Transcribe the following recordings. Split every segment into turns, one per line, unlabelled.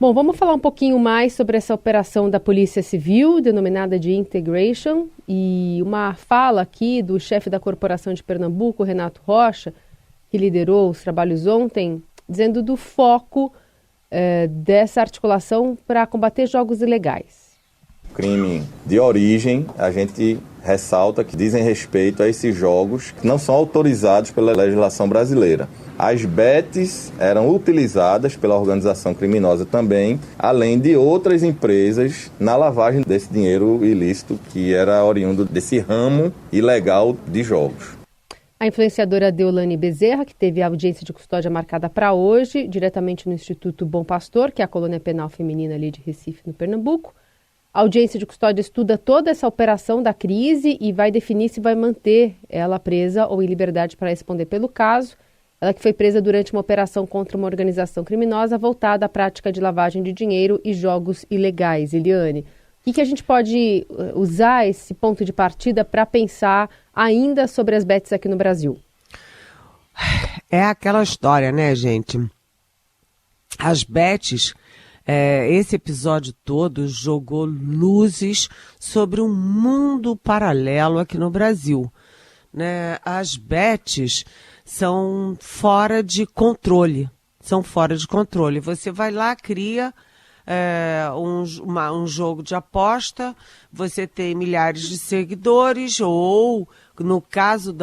Bom, vamos falar um pouquinho mais sobre essa operação da Polícia Civil, denominada de Integration, e uma fala aqui do chefe da Corporação de Pernambuco, Renato Rocha, que liderou os trabalhos ontem, dizendo do foco dessa articulação para combater jogos ilegais.
Crime de origem, a gente ressalta que dizem respeito a esses jogos que não são autorizados pela legislação brasileira. As bets eram utilizadas pela organização criminosa também, além de outras empresas na lavagem desse dinheiro ilícito que era oriundo desse ramo ilegal de jogos.
A influenciadora Deolane Bezerra, que teve a audiência de custódia marcada para hoje, diretamente no Instituto Bom Pastor, que é a colônia penal feminina ali de Recife, no Pernambuco. A audiência de custódia estuda toda essa operação da crise e vai definir se vai manter ela presa ou em liberdade para responder pelo caso. Ela que foi presa durante uma operação contra uma organização criminosa voltada à prática de lavagem de dinheiro e jogos ilegais. Eliane, o que a gente pode usar esse ponto de partida para pensar ainda sobre as bets aqui no Brasil?
É aquela história, né, gente? As bets, esse episódio todo jogou luzes sobre um mundo paralelo aqui no Brasil, né? As bets são fora de controle. Você vai lá, cria um jogo de aposta, você tem milhares de seguidores, ou, no caso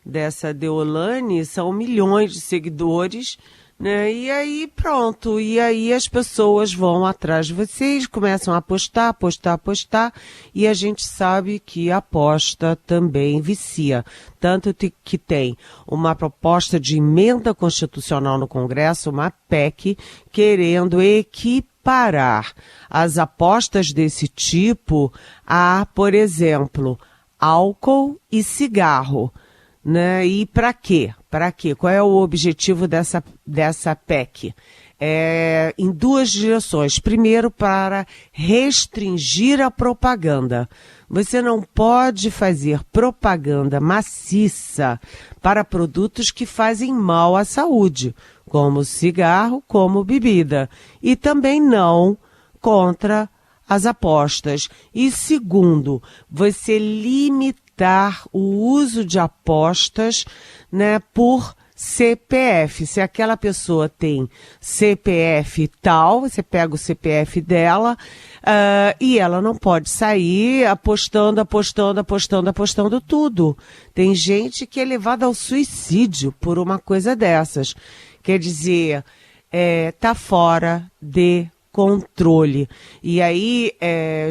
dessa Deolane, são milhões de seguidores, né? E aí pronto, e aí as pessoas vão atrás de vocês, começam a apostar, e a gente sabe que a aposta também vicia. Tanto que tem uma proposta de emenda constitucional no Congresso, uma PEC, querendo equiparar as apostas desse tipo a, por exemplo, álcool e cigarro. Né? E para quê? Qual é o objetivo dessa PEC? Em duas direções. Primeiro, para restringir a propaganda. Você não pode fazer propaganda maciça para produtos que fazem mal à saúde, como cigarro, como bebida. E também não contra as apostas. E segundo, você limitar o uso de apostas, né, por CPF. Se aquela pessoa tem CPF tal, você pega o CPF dela e ela não pode sair apostando tudo. Tem gente que é levada ao suicídio por uma coisa dessas. Quer dizer, tá fora de controle. E aí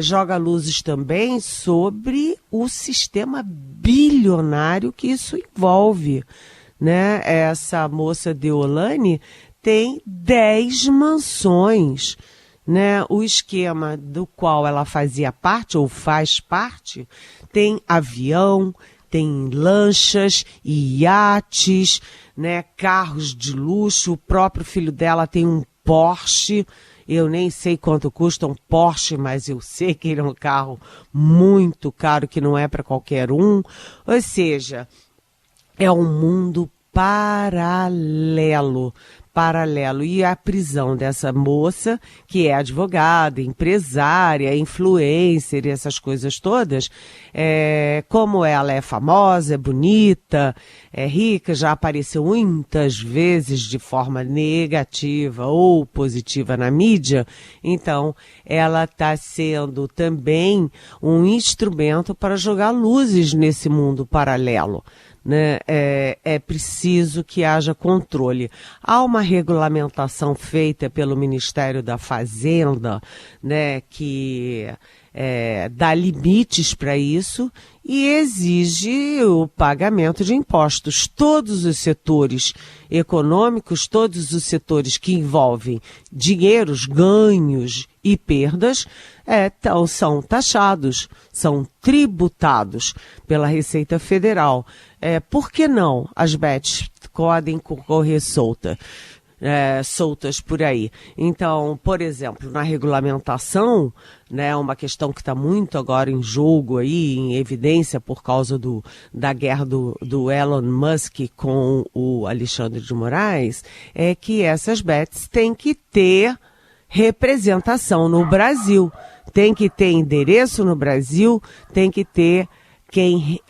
joga luzes também sobre o sistema bilionário que isso envolve, né? Essa moça Deolane tem 10 mansões, né? O esquema do qual ela fazia parte ou faz parte tem avião, tem lanchas, iates, né? Carros de luxo. O próprio filho dela tem um Porsche. Eu nem sei quanto custa um Porsche, mas eu sei que ele é um carro muito caro, que não é para qualquer um. Ou seja, é um mundo paralelo. E a prisão dessa moça, que é advogada, empresária, influencer e essas coisas todas, como ela é famosa, é bonita, é rica, já apareceu muitas vezes de forma negativa ou positiva na mídia, então ela está sendo também um instrumento para jogar luzes nesse mundo paralelo. Né? É preciso que haja controle. Há uma regulamentação feita pelo Ministério da Fazenda, né, que dá limites para isso e exige o pagamento de impostos. Todos os setores econômicos, todos os setores que envolvem dinheiros, ganhos e perdas, são taxados, são tributados pela Receita Federal. Por que não as bets podem concorrer soltas por aí? Então, por exemplo, na regulamentação, né, uma questão que está muito agora em jogo aí, em evidência por causa da guerra do Elon Musk com o Alexandre de Moraes, é que essas bets têm que ter representação no Brasil. Tem que ter endereço no Brasil, tem que ter quem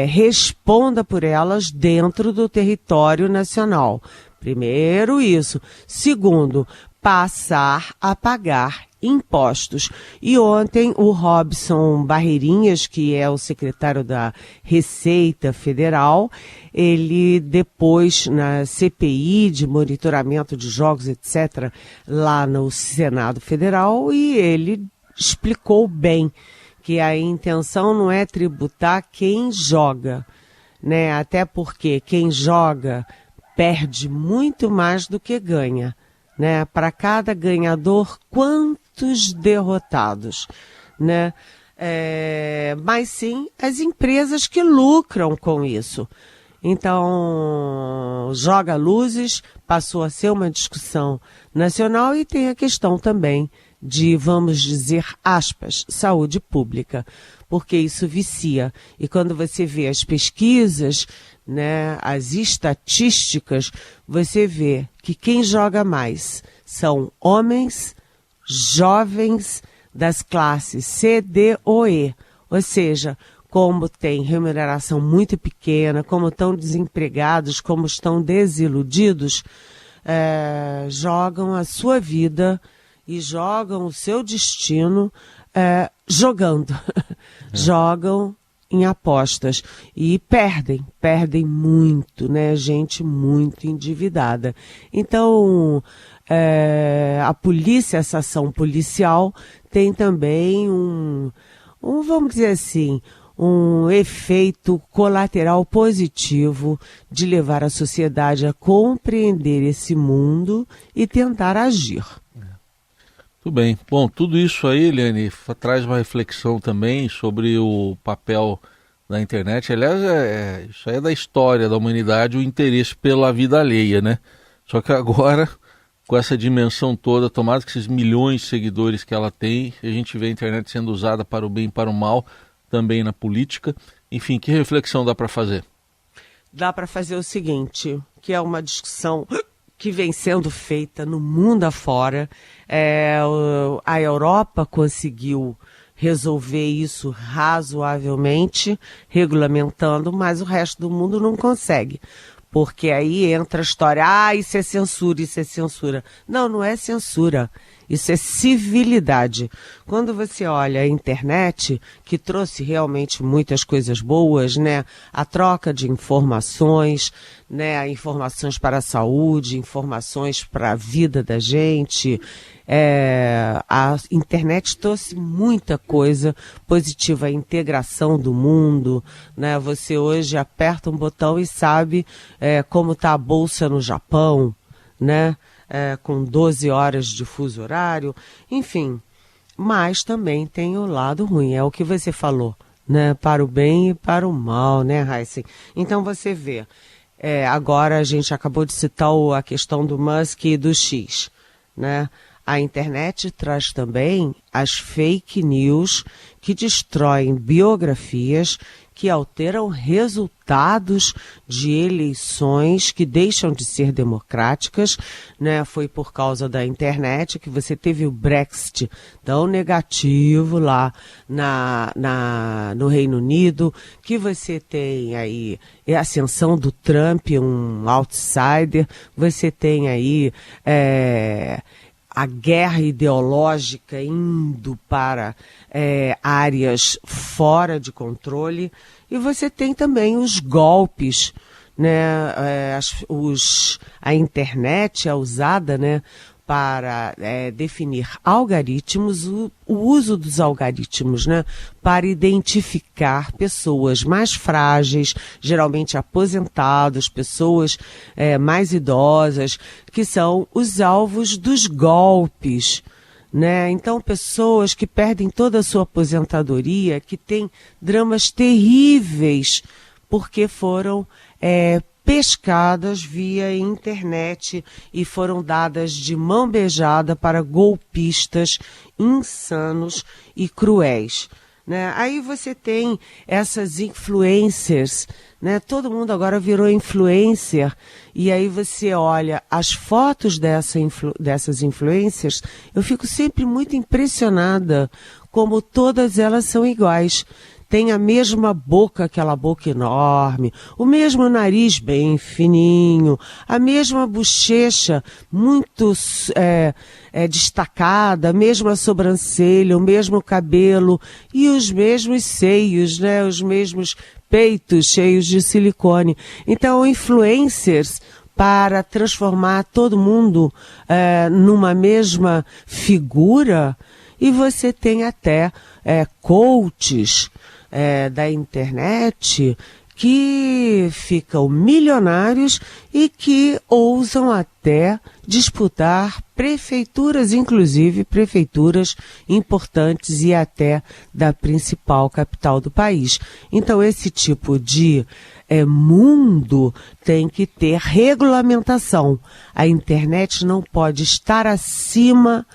responda por elas dentro do território nacional. Primeiro isso. Segundo, passar a pagar impostos. E ontem o Robson Barreirinhas, que é o secretário da Receita Federal, ele depois na CPI de monitoramento de jogos, etc., lá no Senado Federal, e ele explicou bem que a intenção não é tributar quem joga, né? Até porque quem joga perde muito mais do que ganha, né? Para cada ganhador, quantos derrotados, né? Mas sim as empresas que lucram com isso. Então, Joga Luzes passou a ser uma discussão nacional e tem a questão também de, vamos dizer, aspas, saúde pública, porque isso vicia. E quando você vê as pesquisas, né, as estatísticas, você vê que quem joga mais são homens jovens das classes C, D ou E. Ou seja, como tem remuneração muito pequena, como estão desempregados, como estão desiludidos, jogam a sua vida e jogam o seu destino jogando. Jogam em apostas e perdem muito, né? Gente muito endividada. Então, a polícia, essa ação policial, tem também vamos dizer assim, um efeito colateral positivo de levar a sociedade a compreender esse mundo e tentar agir.
Tudo bem. Bom, tudo isso aí, Eliane, traz uma reflexão também sobre o papel da internet. Aliás, isso aí é da história da humanidade, o interesse pela vida alheia, né? Só que agora, com essa dimensão toda, tomara que esses milhões de seguidores que ela tem, a gente vê a internet sendo usada para o bem e para o mal, também na política. Enfim, que reflexão dá para fazer?
Dá para fazer o seguinte, que é uma discussão que vem sendo feita no mundo afora. A Europa conseguiu resolver isso razoavelmente, regulamentando, mas o resto do mundo não consegue. Porque aí entra a história, isso é censura, isso é censura. Não, não é censura, isso é civilidade. Quando você olha a internet, que trouxe realmente muitas coisas boas, né? A troca de informações, né? Informações para a saúde, informações para a vida da gente. A internet trouxe muita coisa positiva, a integração do mundo, né? Você hoje aperta um botão e sabe como está a bolsa no Japão, né? Com 12 horas de fuso horário, enfim. Mas também tem o lado ruim, é o que você falou, né? Para o bem e para o mal, né, Raíssa? Então você vê, agora a gente acabou de citar a questão do Musk e do X, né? A internet traz também as fake news que destroem biografias, que alteram resultados de eleições que deixam de ser democráticas, né? Foi por causa da internet que você teve o Brexit tão negativo lá no Reino Unido, que você tem aí a ascensão do Trump, um outsider, você tem aí a guerra ideológica indo para áreas fora de controle, e você tem também os golpes, né? A internet é usada, né, para definir algoritmos, o uso dos algoritmos, né, para identificar pessoas mais frágeis, geralmente aposentados, pessoas mais idosas, que são os alvos dos golpes, né? Então, pessoas que perdem toda a sua aposentadoria, que têm dramas terríveis, porque foram pescadas via internet e foram dadas de mão beijada para golpistas insanos e cruéis, né? Aí você tem essas influencers, né? Todo mundo agora virou influencer, e aí você olha as fotos dessas influencers, eu fico sempre muito impressionada como todas elas são iguais. Tem a mesma boca, aquela boca enorme, o mesmo nariz bem fininho, a mesma bochecha muito destacada, a mesma sobrancelha, o mesmo cabelo e os mesmos seios, né? Os mesmos peitos cheios de silicone. Então, influencers, para transformar todo mundo numa mesma figura, e você tem até coaches da internet que ficam milionários e que ousam até disputar prefeituras, inclusive prefeituras importantes e até da principal capital do país. Então, esse tipo de mundo tem que ter regulamentação. A internet não pode estar acima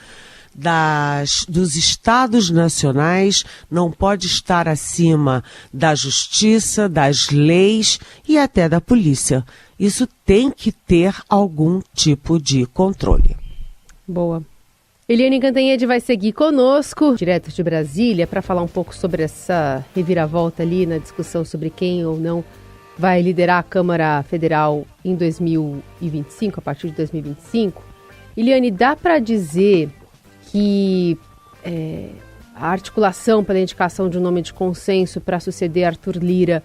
dos estados nacionais, não pode estar acima da justiça, das leis e até da polícia. Isso tem que ter algum tipo de controle.
Boa. Eliane Cantanhede vai seguir conosco, direto de Brasília, para falar um pouco sobre essa reviravolta ali na discussão sobre quem ou não vai liderar a Câmara Federal em 2025, a partir de 2025. Eliane, dá para dizer que a articulação pela indicação de um nome de consenso para suceder Arthur Lira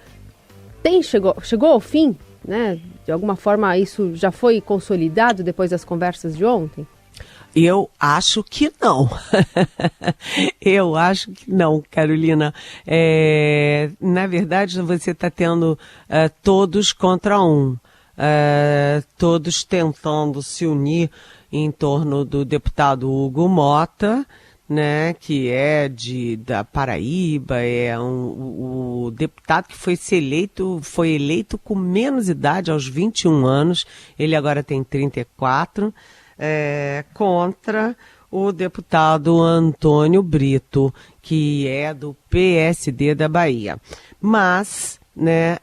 chegou ao fim, né? De alguma forma isso já foi consolidado depois das conversas de ontem?
Eu acho que não. Eu acho que não, Carolina. Na verdade, você está tendo todos contra um. Todos tentando se unir em torno do deputado Hugo Mota, né, que é da Paraíba, o deputado que foi eleito com menos idade, aos 21 anos, ele agora tem 34, contra o deputado Antônio Brito, que é do PSD da Bahia. Mas, né,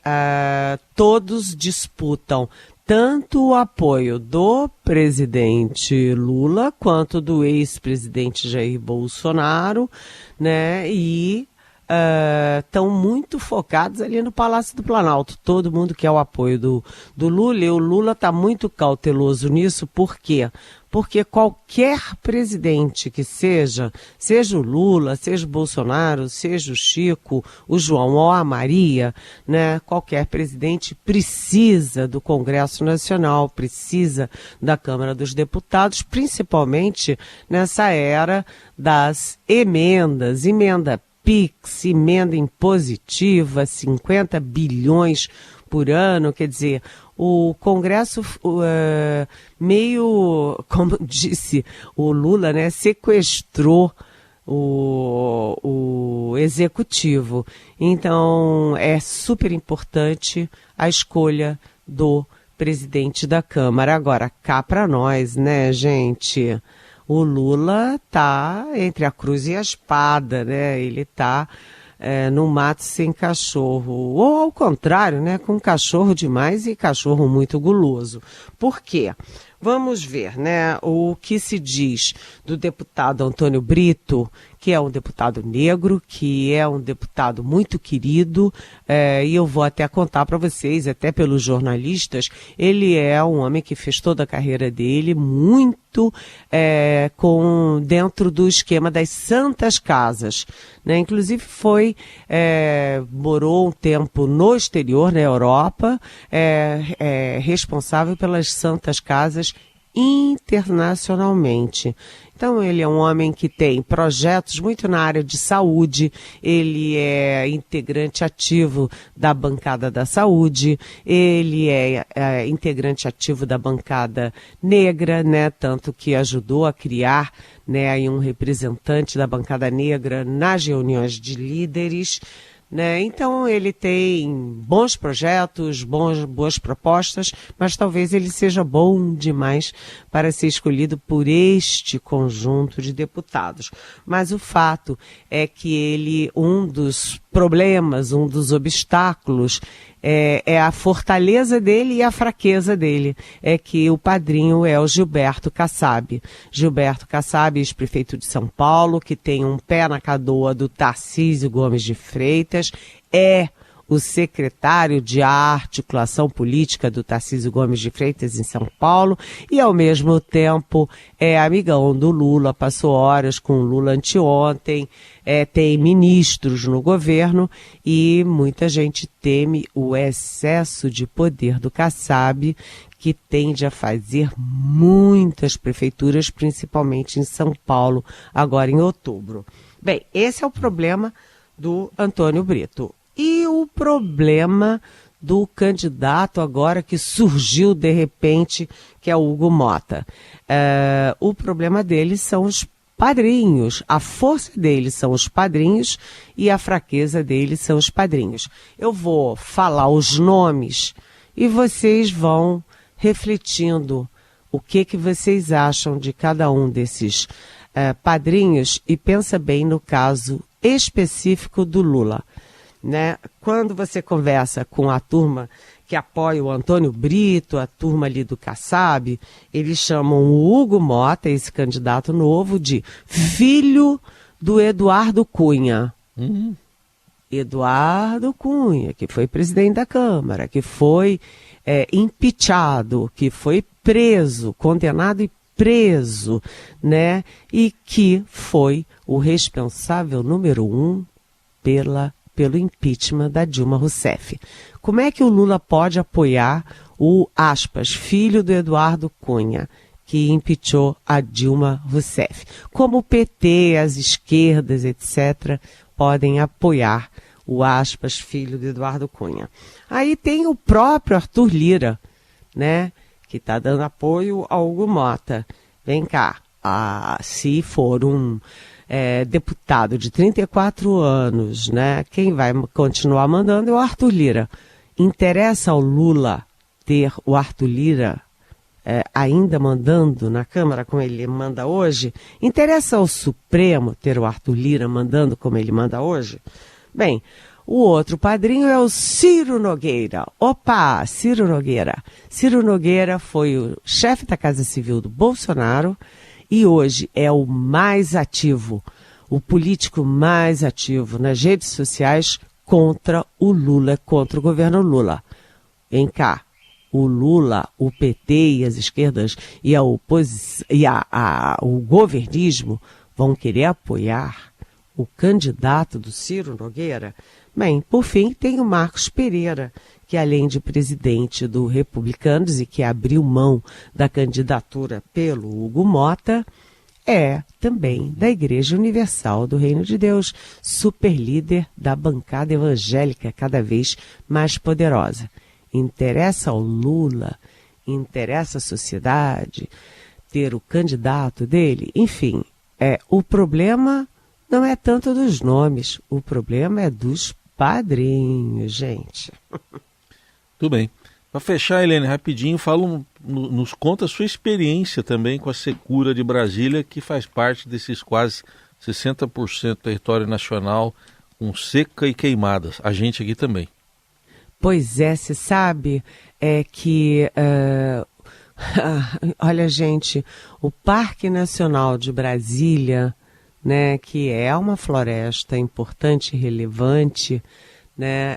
todos disputam tanto o apoio do presidente Lula quanto do ex-presidente Jair Bolsonaro, né, e estão muito focados ali no Palácio do Planalto. Todo mundo quer o apoio do Lula, e o Lula está muito cauteloso nisso. Por quê? Porque qualquer presidente que seja o Lula, seja o Bolsonaro, seja o Chico, o João ou a Maria, né, qualquer presidente precisa do Congresso Nacional, precisa da Câmara dos Deputados, principalmente nessa era das emendas, emenda PIX, emenda impositiva, 50 bilhões por ano, quer dizer, o Congresso meio, como disse o Lula, né, sequestrou o Executivo. Então, é super importante a escolha do presidente da Câmara. Agora, cá para nós, né, gente? O Lula tá entre a cruz e a espada, né? Ele tá no mato sem cachorro. Ou ao contrário, né? Com cachorro demais e cachorro muito guloso. Por quê? Vamos ver, né, o que se diz do deputado Antônio Brito, que é um deputado negro, que é um deputado muito querido, e eu vou até contar para vocês, até pelos jornalistas, ele é um homem que fez toda a carreira dele muito dentro do esquema das Santas Casas, né? Inclusive morou um tempo no exterior, na Europa, responsável pelas Santas Casas internacionalmente. Então, ele é um homem que tem projetos muito na área de saúde, ele é integrante ativo da bancada da saúde, ele é integrante ativo da bancada negra, né, tanto que ajudou a criar, né, aí um representante da bancada negra nas reuniões de líderes, né? Então ele tem bons projetos, boas propostas, mas talvez ele seja bom demais para ser escolhido por este conjunto de deputados. Mas o fato é que um dos problemas, um dos obstáculos é a fortaleza dele e a fraqueza dele. É que o padrinho é o Gilberto Kassab. Gilberto Kassab, ex-prefeito de São Paulo, que tem um pé na canoa do Tarcísio Gomes de Freitas, é o secretário de articulação política do Tarcísio Gomes de Freitas em São Paulo e, ao mesmo tempo, é amigão do Lula, passou horas com o Lula anteontem, tem ministros no governo e muita gente teme o excesso de poder do Kassab, que tende a fazer muitas prefeituras, principalmente em São Paulo, agora em outubro. Bem, esse é o problema do Antônio Brito. E o problema do candidato agora que surgiu de repente, que é o Hugo Motta. O problema dele são os padrinhos, a força dele são os padrinhos e a fraqueza dele são os padrinhos. Eu vou falar os nomes e vocês vão refletindo o que vocês acham de cada um desses padrinhos e pensa bem no caso específico do Lula. Né? Quando você conversa com a turma que apoia o Antônio Brito, a turma ali do Kassab, eles chamam o Hugo Motta, esse candidato novo, de filho do Eduardo Cunha. Eduardo Cunha, que foi presidente da Câmara, que foi impeachado, que foi preso, condenado e preso, né? E que foi o responsável número 1 pelo impeachment da Dilma Rousseff. Como é que o Lula pode apoiar o, aspas, filho do Eduardo Cunha, que impeachou a Dilma Rousseff? Como o PT, as esquerdas, etc., podem apoiar o, aspas, filho do Eduardo Cunha? Aí tem o próprio Arthur Lira, né, que está dando apoio ao Hugo Motta. Vem cá, se for um deputado de 34 anos, né? Quem vai continuar mandando é o Arthur Lira. Interessa ao Lula ter o Arthur Lira ainda mandando na Câmara como ele manda hoje? Interessa ao Supremo ter o Arthur Lira mandando como ele manda hoje? Bem, o outro padrinho é o Ciro Nogueira. Opa, Ciro Nogueira. Ciro Nogueira foi o chefe da Casa Civil do Bolsonaro e hoje é o mais ativo, o político mais ativo nas redes sociais contra o Lula, contra o governo Lula. Vem cá, o Lula, o PT e as esquerdas e a oposição e o governismo vão querer apoiar o candidato do Ciro Nogueira? Bem, por fim, tem o Marcos Pereira, que além de presidente do Republicanos e que abriu mão da candidatura pelo Hugo Motta, é também da Igreja Universal do Reino de Deus, superlíder da bancada evangélica cada vez mais poderosa. Interessa ao Lula, interessa à sociedade ter o candidato dele? Enfim, o problema não é tanto dos nomes, o problema é dos padrinhos, gente.
Tudo bem. Para fechar, Helene, rapidinho, nos conta a sua experiência também com a secura de Brasília, que faz parte desses quase 60% do território nacional com seca e queimadas. A gente aqui também.
Pois é, você sabe que... olha, gente, o Parque Nacional de Brasília, né, que é uma floresta importante e relevante, né,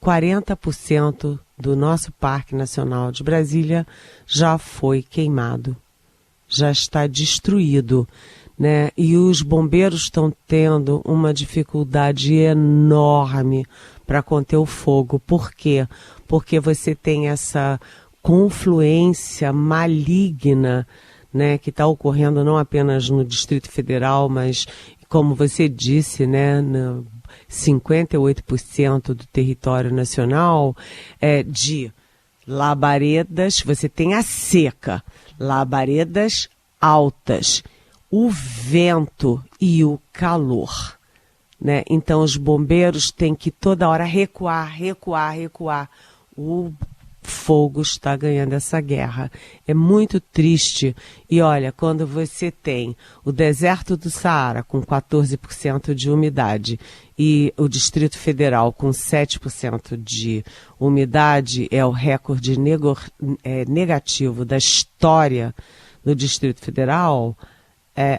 40% do nosso Parque Nacional de Brasília já foi queimado, já está destruído, né? E os bombeiros estão tendo uma dificuldade enorme para conter o fogo. Por quê? Porque você tem essa confluência maligna, né, que está ocorrendo não apenas no Distrito Federal, mas, como você disse, né, 58% do território nacional de labaredas, você tem a seca, labaredas altas, o vento e o calor, né? Então os bombeiros têm que toda hora recuar. O fogo está ganhando essa guerra. É muito triste. E olha, quando você tem o deserto do Saara com 14% de umidade e o Distrito Federal com 7% de umidade, é o recorde negativo da história do Distrito Federal,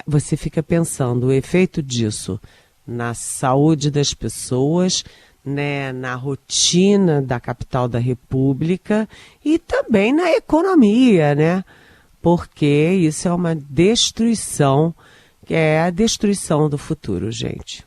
você fica pensando o efeito disso na saúde das pessoas, né, na rotina da capital da República e também na economia, né? Porque isso é uma destruição, que é a destruição do futuro, gente.